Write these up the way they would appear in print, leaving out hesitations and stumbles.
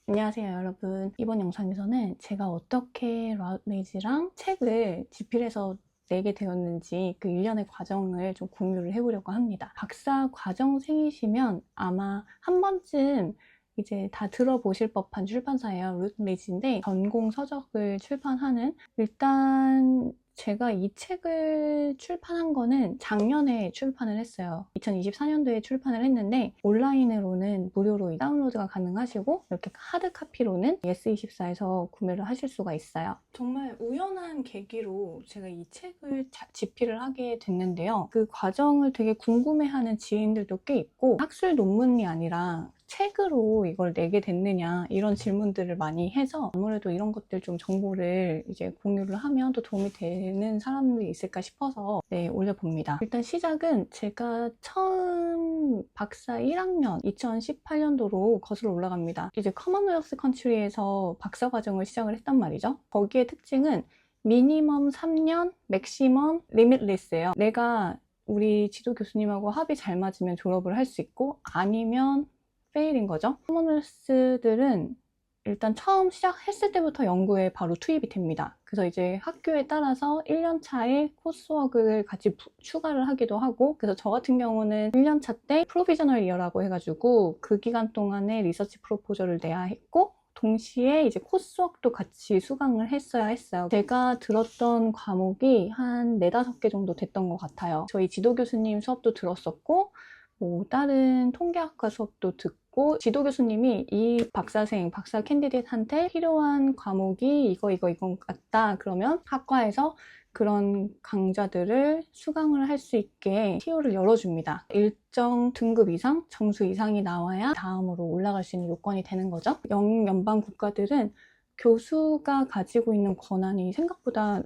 안녕하세요 여러분. 이번 영상에서는 제가 어떻게 라웃레이즈랑 책을 집필해서 내게 되었는지 그 일련의 과정을 좀 공유를 해보려고 합니다. 박사 과정생이시면 아마 한 번쯤 이제 다 들어보실 법한 출판사예요. 라웃레이즈인데 전공 서적을 출판하는, 일단 제가 이 책을 출판한 거는 작년에 출판을 했어요. 2024년도에 출판을 했는데 온라인으로는 무료로 다운로드가 가능하시고 이렇게 하드 카피로는 예스24에서 구매를 하실 수가 있어요. 정말 우연한 계기로 제가 이 책을 집필을 하게 됐는데요. 그 과정을 되게 궁금해하는 지인들도 꽤 있고, 학술 논문이 아니라 책으로 이걸 내게 됐느냐 이런 질문들을 많이 해서 아무래도 이런 것들 좀 정보를 이제 공유를 하면 또 도움이 되는 사람들이 있을까 싶어서 올려봅니다. 일단 시작은 제가 처음 박사 1학년 2018년도로 거슬러 올라갑니다. 이제 커먼웰스 컨트리에서 박사 과정을 시작을 했단 말이죠. 거기의 특징은 미니멈 3년, 맥시멈 리미트리스예요. 내가 우리 지도 교수님하고 합이 잘 맞으면 졸업을 할 수 있고 아니면 페일인 거죠. 커먼웰스들은 일단 처음 시작했을 때부터 연구에 바로 투입이 됩니다. 그래서 이제 학교에 따라서 1년 차에 코스워크를 같이 추가를 하기도 하고, 그래서 저 같은 경우는 1년 차 때 프로비저널 이어라고 해가지고 그 기간 동안에 리서치 프로포저를 내야 했고, 동시에 이제 코스워크도 같이 수강을 했어야 했어요. 제가 들었던 과목이 한 4, 5개 정도 됐던 것 같아요. 저희 지도 교수님 수업도 들었었고, 다른 통계학과 수업도 듣고, 지도 교수님이 이 박사 캔디데이트한테 필요한 과목이 이건 같다 그러면 학과에서 그런 강좌들을 수강을 할 수 있게 TO를 열어줍니다. 일정 등급 이상, 점수 이상이 나와야 다음으로 올라갈 수 있는 요건이 되는 거죠. 영연방 국가들은 교수가 가지고 있는 권한이 생각보다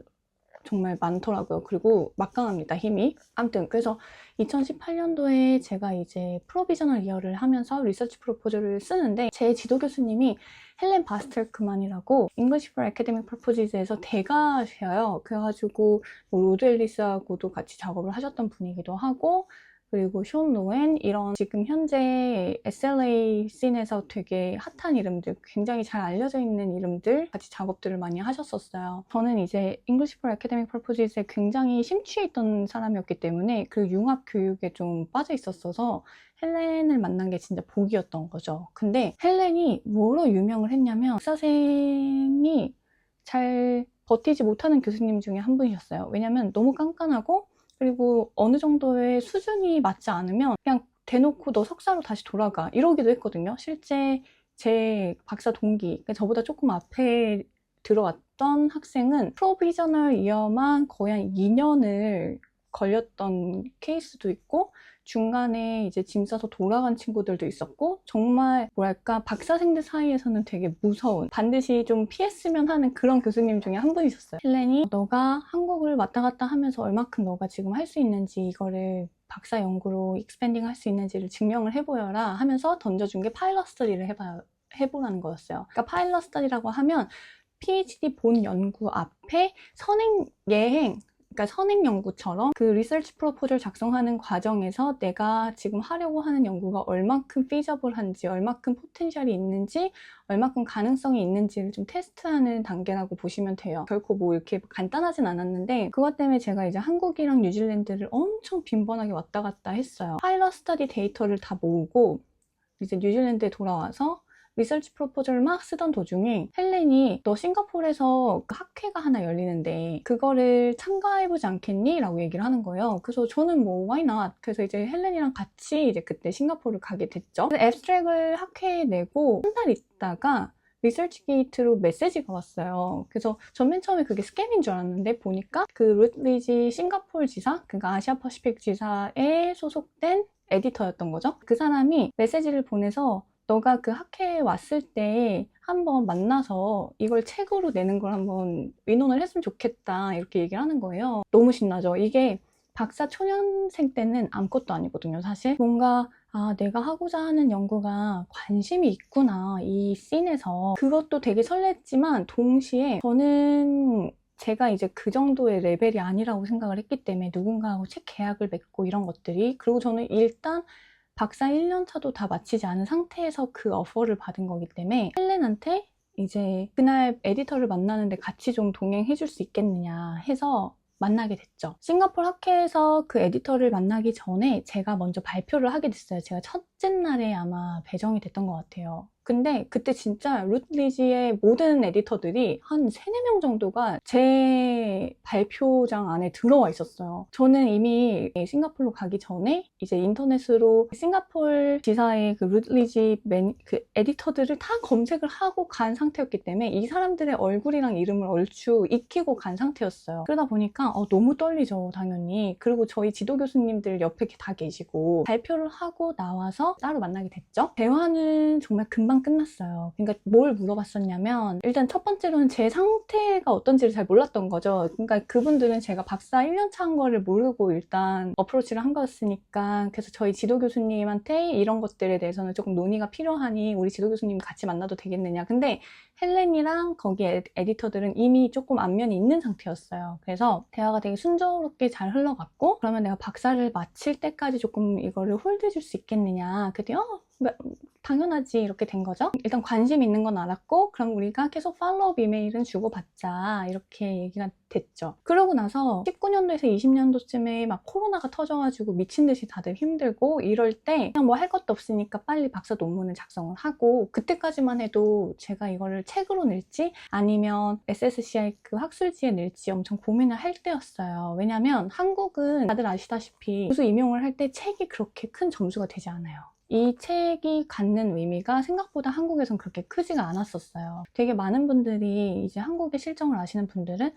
정말 많더라고요. 그리고 막강합니다, 힘이. 아무튼 그래서 2018년도에 제가 이제 프로비저널 이어를 하면서 리서치 프로포즈를 쓰는데, 제 지도 교수님이 헬렌 바스텔크만이라고 English for Academic Purposes에서 대가셔요. 그래가지고 로드 앨리스하고도 같이 작업을 하셨던 분이기도 하고, 그리고 숀 로엔, 이런 지금 현재 SLA 씬에서 되게 핫한 이름들, 굉장히 잘 알려져 있는 이름들 같이 작업들을 많이 하셨었어요. 저는 이제 English for Academic Purposes에 굉장히 심취해 있던 사람이었기 때문에 그 융합 교육에 좀 빠져 있었어서 헬렌을 만난 게 진짜 복이었던 거죠. 근데 헬렌이 뭐로 유명을 했냐면, 박사생이 잘 버티지 못하는 교수님 중에 한 분이셨어요. 왜냐면 너무 깐깐하고, 그리고 어느 정도의 수준이 맞지 않으면 그냥 대놓고 너 석사로 다시 돌아가 이러기도 했거든요. 실제 제 박사 동기, 그러니까 저보다 조금 앞에 들어왔던 학생은 프로비저널 이어만 거의 한 2년을 걸렸던 케이스도 있고, 중간에 이제 짐 싸서 돌아간 친구들도 있었고, 정말 뭐랄까 박사생들 사이에서는 되게 무서운, 반드시 좀 피했으면 하는 그런 교수님 중에 한 분이셨어요. 헬렌이 너가 한국을 왔다 갔다 하면서 얼마큼 너가 지금 할 수 있는지, 이거를 박사 연구로 익스펜딩 할 수 있는지를 증명을 해보여라 하면서 던져준 게 파일럿 스터디를 해보라는 거였어요. 그러니까 파일럿 스터디라고 하면 PhD 본 연구 앞에 예행, 그러니까 선행 연구처럼 그 리서치 프로포즈를 작성하는 과정에서 내가 지금 하려고 하는 연구가 얼마큼 피저블한지, 얼마큼 포텐셜이 있는지, 얼마큼 가능성이 있는지를 좀 테스트하는 단계라고 보시면 돼요. 결코 뭐 이렇게 간단하진 않았는데, 그것 때문에 제가 이제 한국이랑 뉴질랜드를 엄청 빈번하게 왔다 갔다 했어요. 파일럿 스터디 데이터를 다 모으고 이제 뉴질랜드에 돌아와서 리서치 프로포즈를 막 쓰던 도중에 헬렌이 너 싱가포르에서 그 학회가 하나 열리는데 그거를 참가해보지 않겠니? 라고 얘기를 하는 거예요. 그래서 저는 뭐 why not? 그래서 이제 헬렌이랑 같이 이제 그때 싱가포르를 가게 됐죠. 그래서 앱스트랙을 학회에 내고 한 달 있다가 리서치 게이트로 메시지가 왔어요. 그래서 전 맨 처음에 그게 스캠인 줄 알았는데, 보니까 그 루트리지 싱가포르 지사, 그러니까 아시아 퍼시픽 지사에 소속된 에디터였던 거죠. 그 사람이 메시지를 보내서 너가 그 학회에 왔을 때 한번 만나서 이걸 책으로 내는 걸 한번 의논을 했으면 좋겠다, 이렇게 얘기를 하는 거예요. 너무 신나죠. 이게 박사 초년생 때는 아무것도 아니거든요, 사실. 뭔가 내가 하고자 하는 연구가 관심이 있구나, 이 씬에서. 그것도 되게 설렜지만 동시에 저는 제가 이제 그 정도의 레벨이 아니라고 생각을 했기 때문에, 누군가하고 책 계약을 맺고 이런 것들이, 그리고 저는 일단 박사 1년차도 다 마치지 않은 상태에서 그 오퍼를 받은 거기 때문에 헬렌한테 이제 그날 에디터를 만나는데 같이 좀 동행해 줄 수 있겠느냐 해서 만나게 됐죠. 싱가포르 학회에서 그 에디터를 만나기 전에 제가 먼저 발표를 하게 됐어요. 제가 첫째 날에 아마 배정이 됐던 것 같아요. 근데 그때 진짜 루틀리지의 모든 에디터들이 한 3-4명 정도가 제 발표장 안에 들어와 있었어요. 저는 이미 싱가포르로 가기 전에 이제 인터넷으로 싱가포르 지사의 그 루틀리지 그 에디터들을 다 검색을 하고 간 상태였기 때문에 이 사람들의 얼굴이랑 이름을 얼추 익히고 간 상태였어요. 그러다 보니까 너무 떨리죠, 당연히. 그리고 저희 지도 교수님들 옆에 다 계시고 발표를 하고 나와서 따로 만나게 됐죠. 대화는 정말 금방 끝났어요. 그러니까 뭘 물어봤었냐면 일단 첫 번째로는 제 상태가 어떤지를 잘 몰랐던 거죠. 그러니까 그분들은 제가 박사 1년차 한 거를 모르고 일단 어프로치를 한 거였으니까 그래서 저희 지도 교수님한테 이런 것들에 대해서는 조금 논의가 필요하니 우리 지도 교수님 같이 만나도 되겠느냐. 근데 헬렌이랑 거기 에디터들은 이미 조금 안면이 있는 상태였어요. 그래서 대화가 되게 순조롭게 잘 흘러갔고 그러면 내가 박사를 마칠 때까지 조금 이거를 홀드해 줄 수 있겠느냐. 그랬더니 당연하지 이렇게 된 거죠. 일단 관심 있는 건 알았고 그럼 우리가 계속 팔로우업 이메일은 주고받자 이렇게 얘기가 됐죠. 그러고 나서 19년도에서 20년도쯤에 막 코로나가 터져가지고 미친 듯이 다들 힘들고 이럴 때 그냥 뭐 할 것도 없으니까 빨리 박사 논문을 작성을 하고 그때까지만 해도 제가 이거를 책으로 낼지 아니면 SSCI 그 학술지에 낼지 엄청 고민을 할 때였어요. 왜냐면 한국은 다들 아시다시피 교수 임용을 할 때 책이 그렇게 큰 점수가 되지 않아요. 이 책이 갖는 의미가 생각보다 한국에선 그렇게 크지가 않았었어요. 되게 많은 분들이 이제 한국의 실정을 아시는 분들은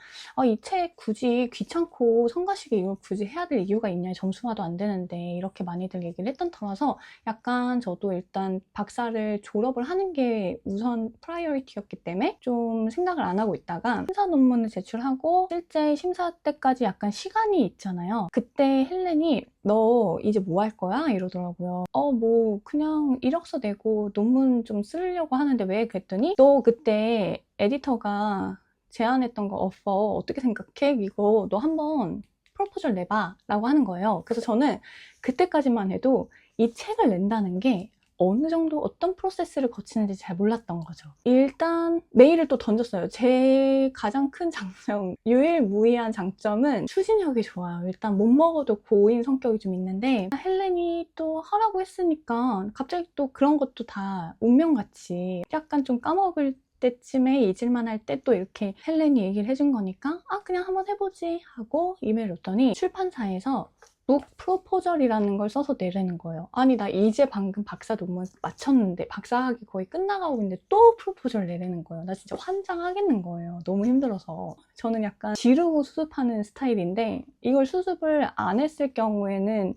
이 책 굳이 귀찮고 성가시게 이걸 굳이 해야 될 이유가 있냐, 점수화도 안 되는데 이렇게 많이들 얘기를 했던 터라서 약간 저도 일단 박사를 졸업을 하는 게 우선 프라이어리티였기 때문에 좀 생각을 안 하고 있다가 심사 논문을 제출하고 실제 심사 때까지 약간 시간이 있잖아요. 그때 헬렌이 너 이제 뭐 할 거야? 이러더라고요. 뭐 그냥 이력서 내고 논문 좀 쓰려고 하는데 왜? 그랬더니 너 그때 에디터가 제안했던 거 오퍼 어떻게 생각해? 이거 너 한번 프로포절 내봐 라고 하는 거예요. 그래서 저는 그때까지만 해도 이 책을 낸다는 게 어느 정도 어떤 프로세스를 거치는지 잘 몰랐던 거죠. 일단 메일을 또 던졌어요. 제 가장 큰 장점, 유일무이한 장점은 추진력이 좋아요. 일단 못 먹어도 고인 성격이 좀 있는데 헬렌이 또 하라고 했으니까 갑자기 또 그런 것도 다 운명같이 약간 좀 까먹을 때쯤에 잊을만 할 때 또 이렇게 헬렌이 얘기를 해준 거니까 그냥 한번 해보지 하고 이메일을 줬더니 출판사에서 북 프로포절이라는 걸 써서 내라는 거예요. 아니 나 이제 방금 박사 논문 마쳤는데 박사학위 거의 끝나가고 있는데 또 프로포절 내라는 거예요. 나 진짜 환장하겠는 거예요. 너무 힘들어서. 저는 약간 지르고 수습하는 스타일인데 이걸 수습을 안 했을 경우에는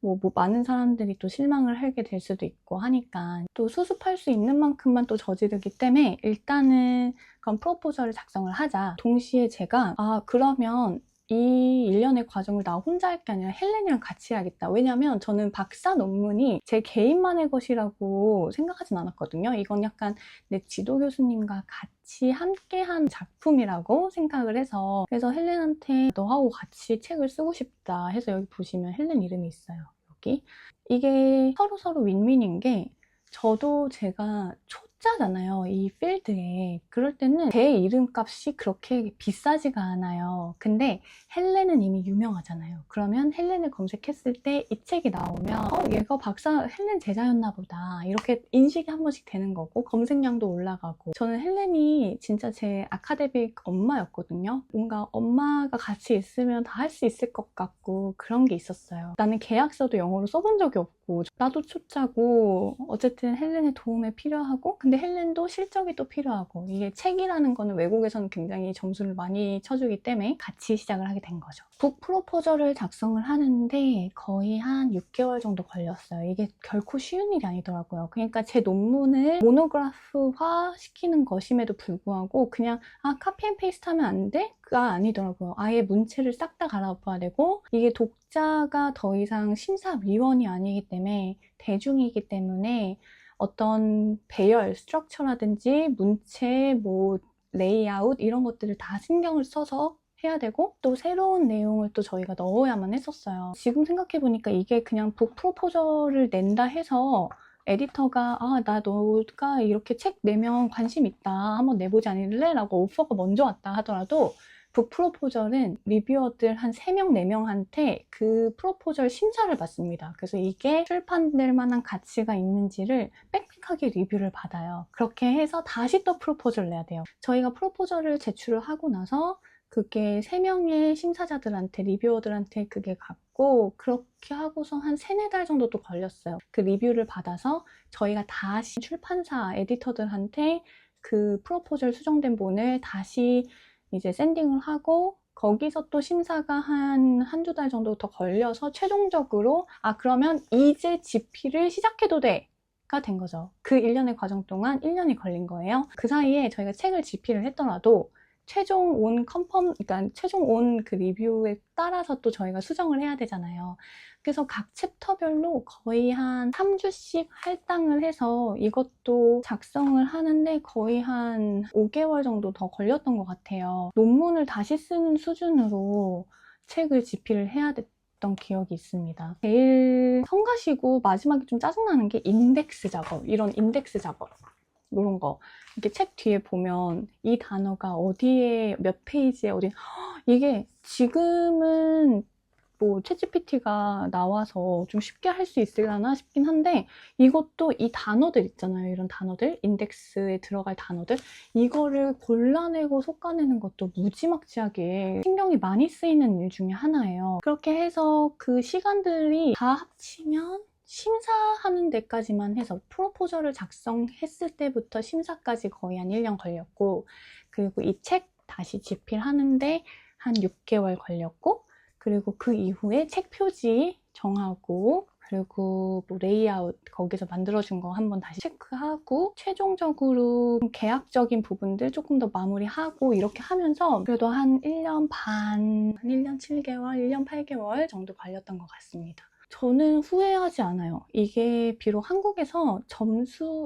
뭐 많은 사람들이 또 실망을 하게 될 수도 있고 하니까 또 수습할 수 있는 만큼만 또 저지르기 때문에 일단은 그럼 프로포절을 작성을 하자. 동시에 제가 그러면 이 일련의 과정을 나 혼자 할 게 아니라 헬렌이랑 같이 해야겠다. 왜냐면 저는 박사 논문이 제 개인만의 것이라고 생각하진 않았거든요. 이건 약간 내 지도 교수님과 같이 함께한 작품이라고 생각을 해서 그래서 헬렌한테 너하고 같이 책을 쓰고 싶다 해서 여기 보시면 헬렌 이름이 있어요. 여기. 이게 서로 윈윈인 게 저도 제가 초짜잖아요, 이 필드에. 그럴 때는 제 이름값이 그렇게 비싸지가 않아요. 근데 헬렌은 이미 유명하잖아요. 그러면 헬렌을 검색했을 때 이 책이 나오면 얘가 박사 헬렌 제자였나 보다 이렇게 인식이 한 번씩 되는 거고 검색량도 올라가고. 저는 헬렌이 진짜 제 아카데믹 엄마였거든요. 뭔가 엄마가 같이 있으면 다 할 수 있을 것 같고 그런 게 있었어요. 나는 계약서도 영어로 써본 적이 없고 나도 초짜고 어쨌든 헬렌의 도움이 필요하고 근데 헬렌도 실적이 또 필요하고 이게 책이라는 거는 외국에서는 굉장히 점수를 많이 쳐주기 때문에 같이 시작을 하게 된 거죠. 북 프로포절을 작성을 하는데 거의 한 6개월 정도 걸렸어요. 이게 결코 쉬운 일이 아니더라고요. 그러니까 제 논문을 모노그래프화 시키는 것임에도 불구하고 그냥 카피 앤 페이스트 하면 안 돼? 가 아니더라고요. 아예 문체를 싹 다 갈아엎어야 되고 이게 독자가 더 이상 심사위원이 아니기 때문에 대중이기 때문에 어떤 배열, 스트럭처라든지 문체, 레이아웃 이런 것들을 다 신경을 써서 해야 되고 또 새로운 내용을 또 저희가 넣어야만 했었어요. 지금 생각해보니까 이게 그냥 북 프로포저를 낸다 해서 에디터가 너가 이렇게 책 내면 관심 있다, 한번 내보지 않을래? 라고 오퍼가 먼저 왔다 하더라도 북 프로포절은 리뷰어들 한 3명, 4명한테 그 프로포절 심사를 받습니다. 그래서 이게 출판될 만한 가치가 있는지를 빽빽하게 리뷰를 받아요. 그렇게 해서 다시 또 프로포절을 내야 돼요. 저희가 프로포절을 제출을 하고 나서 그게 3명의 심사자들한테, 리뷰어들한테 그게 갔고, 그렇게 하고서 한 3-4달 정도 또 걸렸어요. 그 리뷰를 받아서 저희가 다시 출판사 에디터들한테 그 프로포절 수정된 본을 다시 이제 샌딩을 하고, 거기서 또 심사가 한두 달 정도 더 걸려서 최종적으로 그러면 이제 집필을 시작해도 돼! 가 된 거죠. 그 1년의 과정 동안 1년이 걸린 거예요. 그 사이에 저희가 책을 집필을 했더라도 최종 온 그러니까 최종 온 그 리뷰에 따라서 또 저희가 수정을 해야 되잖아요. 그래서 각 챕터별로 거의 한 3주씩 할당을 해서 이것도 작성을 하는데 거의 한 5개월 정도 더 걸렸던 것 같아요. 논문을 다시 쓰는 수준으로 책을 집필을 해야 됐던 기억이 있습니다. 제일 성가시고 마지막에 좀 짜증나는 게 인덱스 작업, 이런 인덱스 작업. 이런 거 이렇게 책 뒤에 보면 이 단어가 어디에 몇 페이지에 이게 지금은 뭐 챗GPT가 나와서 좀 쉽게 할 수 있으려나 싶긴 한데, 이것도 이 단어들 있잖아요. 이런 단어들, 인덱스에 들어갈 단어들, 이거를 골라내고 솎아내는 것도 무지막지하게 신경이 많이 쓰이는 일 중에 하나예요. 그렇게 해서 그 시간들이 다 합치면 심사하는 데까지만 해서 프로포저를 작성했을 때부터 심사까지 거의 한 1년 걸렸고, 그리고 이 책 다시 집필하는데 한 6개월 걸렸고, 그리고 그 이후에 책 표지 정하고, 그리고 뭐 레이아웃 거기서 만들어준 거 한번 다시 체크하고, 최종적으로 계약적인 부분들 조금 더 마무리하고, 이렇게 하면서 그래도 한 1년 반, 한 1년 7개월, 1년 8개월 정도 걸렸던 것 같습니다. 저는 후회하지 않아요. 이게 비록 한국에서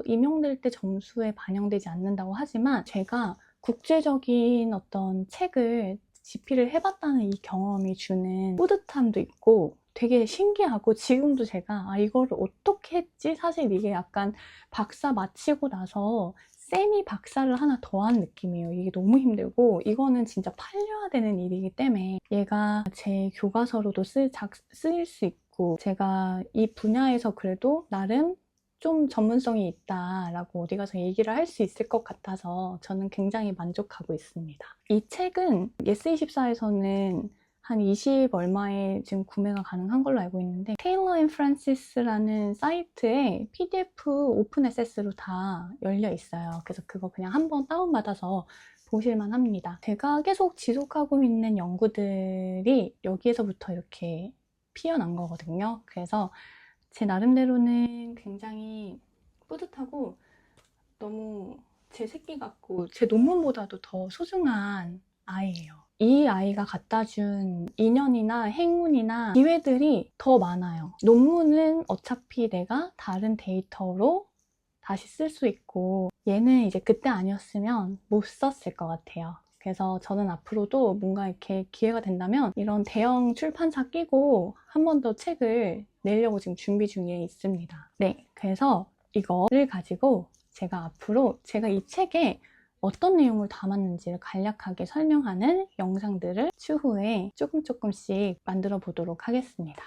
임용될 때 점수에 반영되지 않는다고 하지만, 제가 국제적인 어떤 책을 집필을 해봤다는 이 경험이 주는 뿌듯함도 있고 되게 신기하고, 지금도 제가 이거를 어떻게 했지? 사실 이게 약간 박사 마치고 나서 세미 박사를 하나 더한 느낌이에요. 이게 너무 힘들고, 이거는 진짜 팔려야 되는 일이기 때문에 얘가 제 교과서로도 쓰일 수 있고, 제가 이 분야에서 그래도 나름 좀 전문성이 있다라고 어디 가서 얘기를 할 수 있을 것 같아서 저는 굉장히 만족하고 있습니다. 이 책은 예스24에서는 한 20 얼마에 지금 구매가 가능한 걸로 알고 있는데, 테일러 앤 프란시스라는 사이트에 PDF 오픈 액세스로 다 열려 있어요. 그래서 그거 그냥 한번 다운받아서 보실만 합니다. 제가 계속 지속하고 있는 연구들이 여기에서부터 이렇게 피어난 거거든요. 그래서 제 나름대로는 굉장히 뿌듯하고 너무 제 새끼 같고 제 논문보다도 더 소중한 아이예요. 이 아이가 갖다 준 인연이나 행운이나 기회들이 더 많아요. 논문은 어차피 내가 다른 데이터로 다시 쓸 수 있고, 얘는 이제 그때 아니었으면 못 썼을 것 같아요. 그래서 저는 앞으로도 뭔가 이렇게 기회가 된다면 이런 대형 출판사 끼고 한 번 더 책을 내려고 지금 준비 중에 있습니다. 네, 그래서 이거를 가지고 제가 앞으로 제가 이 책에 어떤 내용을 담았는지를 간략하게 설명하는 영상들을 추후에 조금씩 만들어 보도록 하겠습니다.